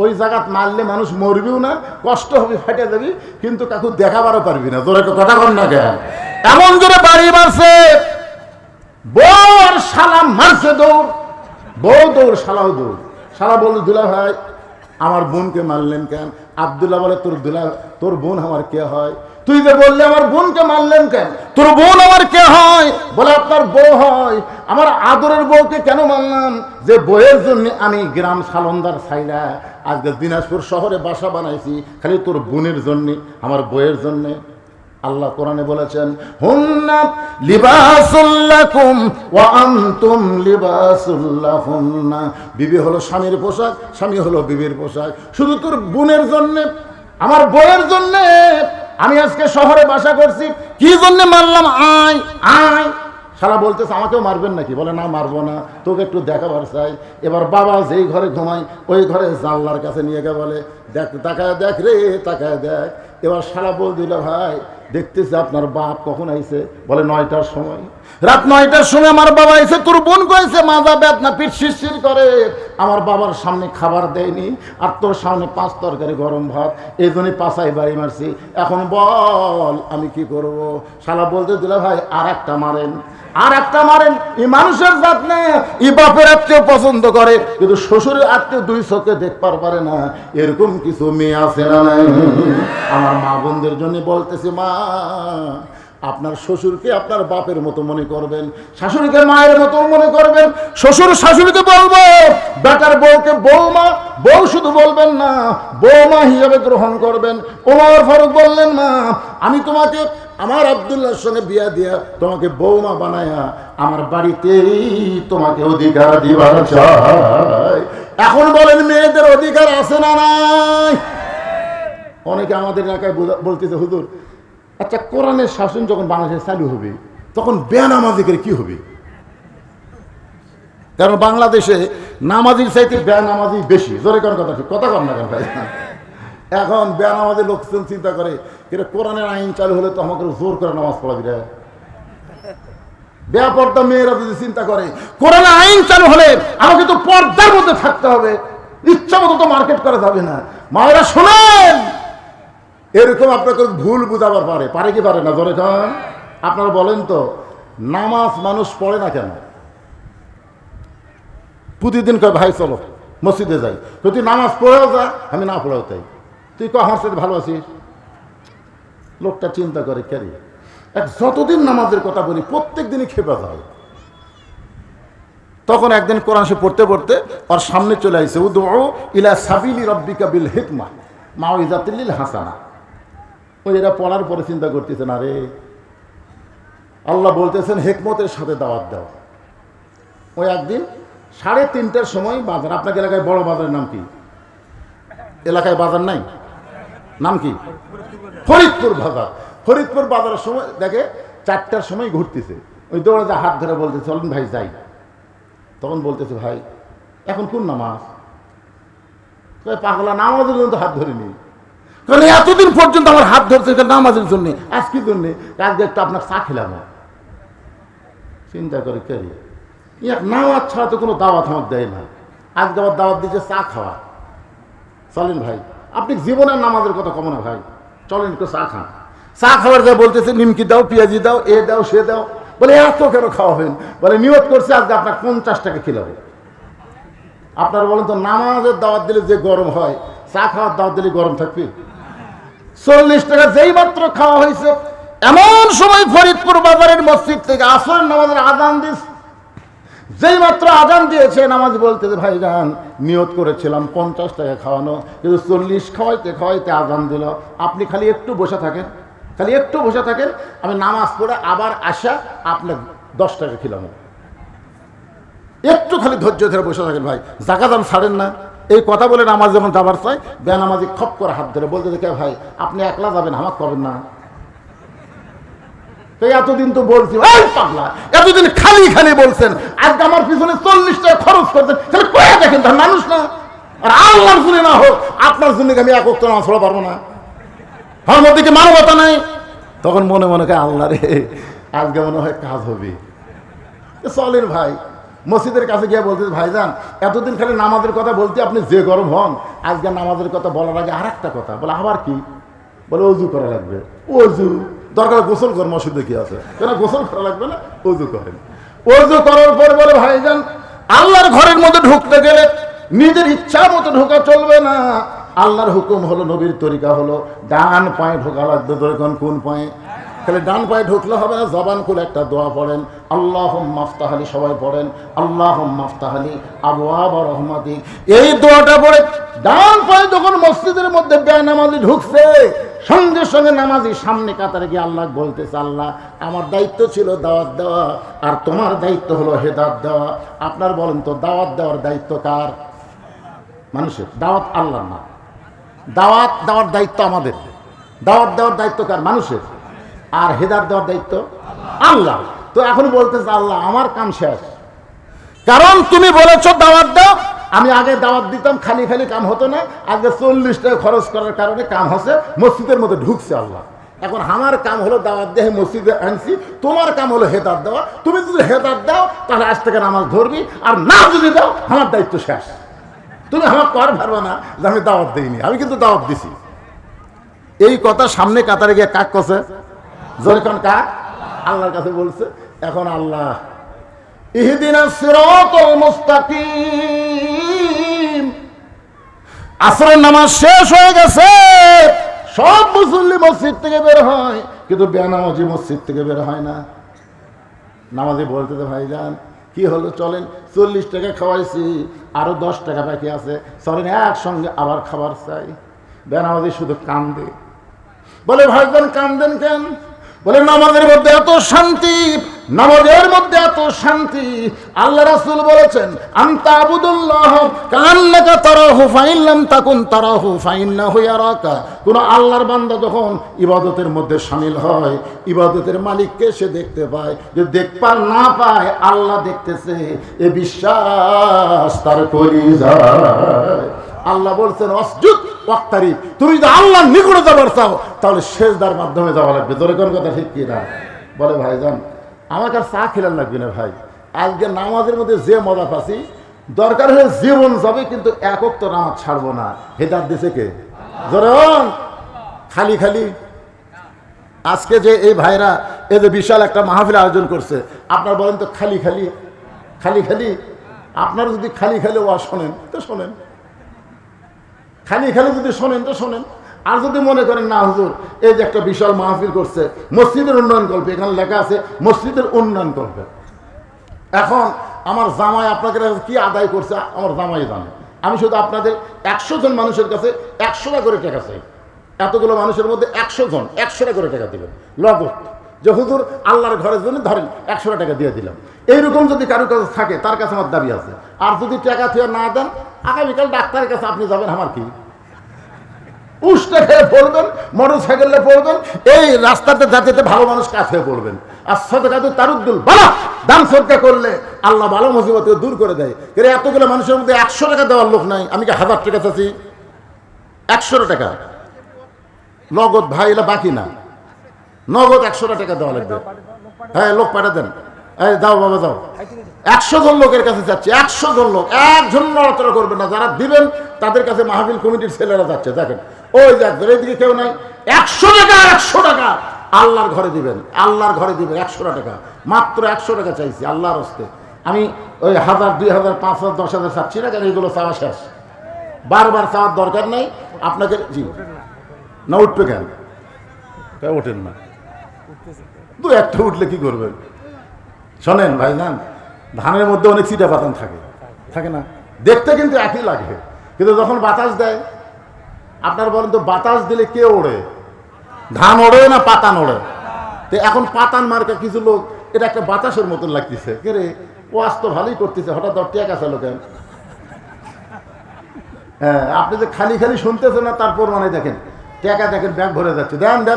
ওই জায়গাত মারলে মানুষ মরবিও না, কষ্ট হবে, ফাটে যাবি, কিন্তু কাকু দেখাবারও পারবি না। তোরা কথা কর না কেন? এমন জোরে বাড়ি মারছে, বউ আর শালা মারছে দৌড়, বউ দৌড়, শালাও দৌড়। শালা বলল, দুলা ভাই আমার বোনকে মারলেন কেন? আব্দুল্লাহ বলে, তোর বোন আমার কে হয়? তুই যে বললে আমার বোনকে মারলেন কেন? তোর বোন আমার কে হয়? বলে আপনার বউ হয়। আমার আদরের বউকে কেন মারলাম? যে বউয়ের জন্য আমি গ্রাম সালন্দার ছাইরা আজকে দিনাজপুর শহরে বাসা বানাইছি, খালি তোর বোনের জন্যে, আমার বউয়ের জন্যে। আল্লাহ কোরআনে বলেছেন, হুন্না লিবাসুল লাকুম ওয়া আনতুম লিবাসুল লাহুন্না। বিবি হলো স্বামীর পোশাক, স্বামী হলো বিবির পোশাক। শুধু তোর বোনের জন্য, আমার বউয়ের জন্য আমি আজকে শহরে বাসা করছি। কি জন্য মারলাম? আয় আয়। শালা বলতেছে, আমাকেও মারবেন নাকি? বলে, না মারবো না, তোকে একটু দেখাবার চাই। এবার বাবা যেই ঘরে ঘুমাই ওই ঘরে জানলার কাছে নিয়ে গিয়ে বলে, দেখ, তাকায় দেখ রে, তাকায় দেখ। এবার শালা বল দিল, ভাই দেখতেছে আপনার বাপ কখন আইছে? বলে 9টার সময়। রাত 9টার সময় আমার বাবা এসে, তোর বোন কয়েছে মাজা বেদনা, পিঠ শিরশির করে। আমার বাবার সামনে খাবার দেয়নি, আর তোর সামনে 5 তরকারি গরম ভাত, এই জন্যই পাছায় বাড়ি মারছি। এখন বল আমি কি করব? শালা বলতে দিল, ভাই আর একটা মারেন, আর একটা মারেন। এই মানুষের জাত না, এই বাপের আত্মীয় পছন্দ করে, কিন্তু শ্বশুরের আত্মীয় 2 চোখে দেখবার পারে না। এরকম কিছু মেয়ে আছে না নাই? আমার মা বোনদের জন্য বলতেছি, মা আপনার শ্বশুরকে আপনার বাপের মতো মনে করবেন, শাশুড়িকে মায়ের মতো মনে করবেন। শ্বশুর শাশুড়িকে বলবো, বেটার বউকে বৌমা, বউ শুধু বলবেন না, বৌমা হিসাবে গ্রহণ করবেন। ওমর ফারুক বললেন, মা আমি তোমাকে আমার আব্দুল্লাহর সঙ্গে বিয়া দিয়া তোমাকে বৌমা বানায়া আমার বাড়িতেই তোমাকে অধিকার দিবার চাই। এখন বলেন, মেয়েদের অধিকার আছে না নাই? অনেকে আমাদের এলাকায় বলতেছে, হুজুর আচ্ছা কোরআনের শাসন যখন বাংলাদেশে চালু হবে তখন বেনামাজি করে কি হবে? কারণ বাংলাদেশে নামাজির চাইতে বেনামাজি বেশি। জোরে কোন কথা, ঠিক কথা কর না কেন ভাই? এখন বেনামাজি লোকজন চিন্তা করে, এটা কোরআনের আইন চালু হলে তো আমাকে জোর করে নামাজ পড়াবি রে। বেপর্দা মেয়েরা যদি চিন্তা করে, কোরআনের আইন চালু হলে আমাকে তো পর্দার মধ্যে থাকতে হবে, ইচ্ছা মতো তো মার্কেট করা যাবে না। মায়েরা শোনেন, এরকম আপনাকে ভুল বুঝাবার পারে কি পারে না? জোরে খান আপনারা বলেন তো, নামাজ মানুষ পড়ে না কেন? প্রতিদিন কয়, ভাই চলো মসজিদে যাই, তুই নামাজ পড়েও যা, আমি না পড়েও তাই। তুই আমার সাথে ভালো আছিস? লোকটা চিন্তা করে, কে যতদিন নামাজের কথা বলি প্রত্যেক দিনই খেপে যায়। তখন একদিন কোরআন সে পড়তে পড়তে ওর সামনে চলে আসছে, উদউ ইলা সাবিলি রাব্বিকা বিল হিকমা মাউইযাতিল হাসানা। ওই এরা পড়ার পরে চিন্তা করতেছে, না রে আল্লাহ বলতেছেন হিকমতের সাথে দাওয়াত দাও। ওই একদিন 3:30টার সময় বাজার, আপনাকে এলাকায় বড় বাজারের নাম কি? এলাকায় বাজার নাই, নাম কি? ফরিদপুর বাজার। ফরিদপুর বাজারের সময় দেখে 4টার সময় ঘুরতেছে, ওই দৌড়ে যা হাত ধরে বলতেছে, চলুন ভাই যাই। তখন বলতেছে, ভাই এখন কোন নামাজ? পাগলা, নামাজের জন্য তো হাত ধরিনি। কারণ এতদিন পর্যন্ত আমার হাত ধরছে নামাজের জন্য, আজকের জন্য আজকে একটু আপনার চা খেলাম। চিন্তা করে, কে নামাজ ছাড়া তো কোনো দাওয়াত আমাকে দেয় না, আজকে আবার দাওয়াত দিচ্ছে চা খাওয়া। চলেন ভাই, আপনি জীবনের নামাজের কথা কমো না ভাই, চলেন একটু চা খান। চা খাওয়ার যা বলতেছে, নিমকি দাও, পেঁয়াজি দাও, এ দাও, সে দাও। বলে এত কেন খাওয়াবেন? বলে নিয়ত করছে আজকে আপনার 50 টাকা খিলাবো। আপনারা বলেন তো, নামাজের দাওয়াত দিলে যে গরম হয়, চা খাওয়ার দাওয়াত দিলে গরম থাকবে? 40 টাকা যেই মাত্র খাওয়া হয়েছে, এমন সময় ফরিদপুর বাজারের মসজিদ থেকে আসরের নামাজের আজান দিস। যেই মাত্র আজান দিয়েছে, নামাজ বলতেছে, ভাই যান নিয়ত করেছিলাম 50 টাকা খাওয়ানো, কিন্তু 40 খাওয়াইতে খাওয়াইতে আজান দিল। আপনি খালি একটু বসে থাকেন, খালি একটু বসে থাকেন, আমি নামাজ পড়ে আবার আসা আপনার 10 টাকা খিলাম। একটু খালি ধৈর্য ধরে বসে থাকেন ভাই, জাকাত ছাড়েন না। এই কথা বলে নামাজ যখন যাবার চাই, বেনামাজি খপ করে হাত ধরে বলতে দেখে, ভাই আপনি একলা যাবেন, আমাকে করবেন না। এতদিন তো বলছি, পাগলা এতদিন খালি খালি বলছেন, আজকে আমার পিছনে 40 টাকা খরচ করছেন, তাহলে কয়ে দেখেন তার মানুষ না। আর আল্লাহর জন্য না হোক, আপনার জন্য আমি এক ওয়াক্ত নামাজ পড়া পারবো না? আমার মধ্যে কি মানবতা নাই? তখন মনে মনে হয়, আল্লাহ রে আজকে মনে হয় কাজ হবে। চলেন ভাই, মসজিদের কাছে গিয়ে বলতে, ভাইজান এতদিন খালি নামাজের কথা বলতে আপনি যে গরম হন, আজকে নামাজের কথা বলার আগে আর একটা কথা বলে, আবার কি বলে, অজু করা লাগবে। অজু দরকার, গোসল কর, মসজিদে কি আছে, কেন গোসল করা লাগবে না, অজু করেন। অজু করার পর বলে, ভাইজান আল্লাহর ঘরের মধ্যে ঢুকতে গেলে নিজের ইচ্ছা মতো ঢোকা চলবে না, আল্লাহর হুকুম হলো, নবীর তরিকা হলো, ডান পায়ে ঢোকা লাগবে। ধরেন কোন পায়ে? তাহলে ডান পায়ে ঢুকলে হবে না, জবান খুলে একটা দোয়া পড়েন, আল্লাহুম্মা আফতাহলি, সবাই পড়েন, আল্লাহুম্মা আফতাহলি আবওয়াব রহমাতিক। এই দোয়াটা পড়ে ডান পায়ে যখন মসজিদের মধ্যে বেনামাজি ঢুকছে, সঙ্গে সঙ্গে নামাজি সামনে কাতারে গিয়ে আল্লাহ বলতেছে, আল্লাহ আমার দায়িত্ব ছিল দাওয়াত দেওয়া, আর তোমার দায়িত্ব হলো হেদায়েত দেওয়া। আপনার বলেন তো, দাওয়াত দেওয়ার দায়িত্ব কার? মানুষের। দাওয়াত আল্লাহর না, দাওয়াত দেওয়ার দায়িত্ব আমাদের। দাওয়াত দেওয়ার দায়িত্ব কার? মানুষের। আর হেদায়েত দেওয়ার দায়িত্ব আল্লাহ। তো এখন বলতেছে, আল্লাহ আমার কাম শেষ, কারণ তুমি বলেছো দাওয়াত দাও। আমি আগে দাওয়াত দিতাম, খালি খালি কাম হতো না, আজকে 40 টাকা খরচ করার কারণে কাম হচ্ছে, মসজিদের মধ্যে ঢুকছে আল্লাহ। এখন আমার কাম হলো দাওয়াত দিয়ে মসজিদে আনছি, তোমার কাম হলো হেদায়েত দেওয়া। তুমি যদি হেদায়েত দাও তাহলে আজ থেকে নামাজ ধরবি, আর না যদি দাও আমার দায়িত্ব শেষ। তুমি আমার কর পারবে না যে আমি দাওয়াত দিইনি, আমি কিন্তু দাওয়াত দিছি। এই কথা সামনে কাতারে গিয়ে কাক কছে, যখন কাক আল্লাহর কাছে বলছে। এখন আল্লাহ ইহদিনাস সিরাতাল মুস্তাকিম, আসরের নামাজ শেষ হয়ে গেছে, সব মুসল্লি মসজিদ থেকে বের হয়, কিন্তু বেনামাজি মসজিদ থেকে বের হয় না। নামাজি বলতেছে, ভাইজান কি হলো, চলেন 40 টাকা খাওয়াইছি, আরো 10 টাকা বাকি আছে, চলেন একসঙ্গে আবার খাবার চাই। বেনামাজি শুধু কান্দে, বলে ভাইজান কান্দেন কেন? বলে নামাজের মধ্যে এত শান্তি, নামাজের মধ্যে এত শান্তি। আল্লাহ রাসূল বলেছেন, আনতা আবুদুল্লাহ কান্নাকা তারাহু ফাইন লাম তাকুন তারাহু ফাইন্নাহু ইয়ারাকা। কোন আল্লাহর বান্দা যখন ইবাদতের মধ্যে শামিল হয়, ইবাদতের মালিককে সে দেখতে পায়, যে দেখবার না পায় আল্লাহ দেখতেছে, এ বিশ্বাস তার কলিজায়। আল্লাহ বলছেন, অসজুদ ওয়াক্তারিব, তুমি যদি আল্লাহর নিকটে যাবার চাও তাহলে সেজদার মাধ্যমে যাওয়া লাগবে। তোর কোন কথা ঠিক কি না? বলে ভাইজান আমাকে আর চা খেলার লাগবে না ভাই, আজকে নামাজের মধ্যে যে মজা পাচ্ছি, দরকার হলে জীবন যাবে কিন্তু একক তো নামাজ ছাড়বো না। হেদায়েত দিছে কে? ধরুন খালি খালি আজকে যে এই ভাইরা এই যে বিশাল একটা মাহফিল আয়োজন করছে, আপনার বলেন তো খালি খালি খালি খালি আপনারা যদি খালি খালি ওয়াজ শোনেন তো শোনেন, খালি খালি যদি শোনেন তো শোনেন। আর যদি মনে করেন না হুজুর এই যে একটা বিশাল মাহফিল করছে, মসজিদের উন্নয়ন করবে, এখানে লেখা আছে মসজিদের উন্নয়ন করবে। এখন আমার জামাই আপনাকে কি আদায় করছে আমার জামাই জানে। আমি শুধু আপনাদের 100 জন মানুষের কাছে 100 টাকা করে টাকা চাই। এতগুলো মানুষের মধ্যে 100 জন 100 টাকা করে টাকা দিবেন নগদ, যে হুজুর আল্লাহর ঘরের জন্য ধরেন 100 টাকা দিয়ে দিলাম। এইরকম যদি কারোর কাছে থাকে তার কাছে আমার দাবি আছে। আর যদি টাকা থেকে না দেন, আগামীকাল ডাক্তারের কাছে আপনি যাবেন, আমার কি উষ্টা খেয়ে পড়বেন, মোটর সাইকেলে পড়বেন, এই রাস্তাতে যাতে ভালো মানুষ কাছে পড়বেন। আর সদকা তো তারুদ্দুল বালা, দান সদকা করলে আল্লাহ ভালো মুসিবত দূর করে দেয়। কিন্তু এতগুলো মানুষের মধ্যে 100 টাকা দেওয়ার লোক নাই, আমি কি 1000 টাকা চাচ্ছি? 100 টাকা নগদ ভাই, এলা বাকি না, নগদ 100 টাকা দেওয়া লাগবে। হ্যাঁ লোক পাঠা দেন, এই যাও বাবা যাও। 100 জন লোকের কাছে যাচ্ছে, 100 জন লোক, একজন নড়াচড়া করবে না। যারা দিবেন তাদের কাছে মাহফিল কমিটির ছেলেরা যাচ্ছে, দেখেন ওই দেখ এদিকে কেউ নাই। 100 টাকা 100 টাকা আল্লাহর ঘরে দিবেন, আল্লাহর ঘরে দিবেন 100 টাকা, মাত্র 100 টাকা চাইছি আল্লাহর হস্তে। আমি ওই 1000 2000 5000 10,000 চাচ্ছি না, কেন এগুলো চাওয়া শেষ, বারবার চাওয়ার দরকার নেই আপনাকে। জি না, উঠবে কেন? ওঠেন না, দু একটা উঠলে কি করবেন? শোনেন ভাইজান, ধানের মধ্যে অনেক চিটা পাতান থাকে, থাকে না? দেখতে কিন্তু একই লাগে, কিন্তু যখন বাতাস দেয়, আপনার বলেন তো বাতাস দিলে কে ওড়ে? ধান ওড়ে না পাতান ওড়ে? তো এখন পাতান মার্কা কিছু লোক, এটা একটা বাতাসের মতন লাগতেছে, কে রে ও আজ তো ভালোই করতেছে, হঠাৎ টেক আছে লোকের। হ্যাঁ, আপনি যে খালি খালি শুনতেছেন না, তারপর মানে দেখেন টেকা দেখেন ব্যাগ ভরে যাচ্ছে, দেন দেন।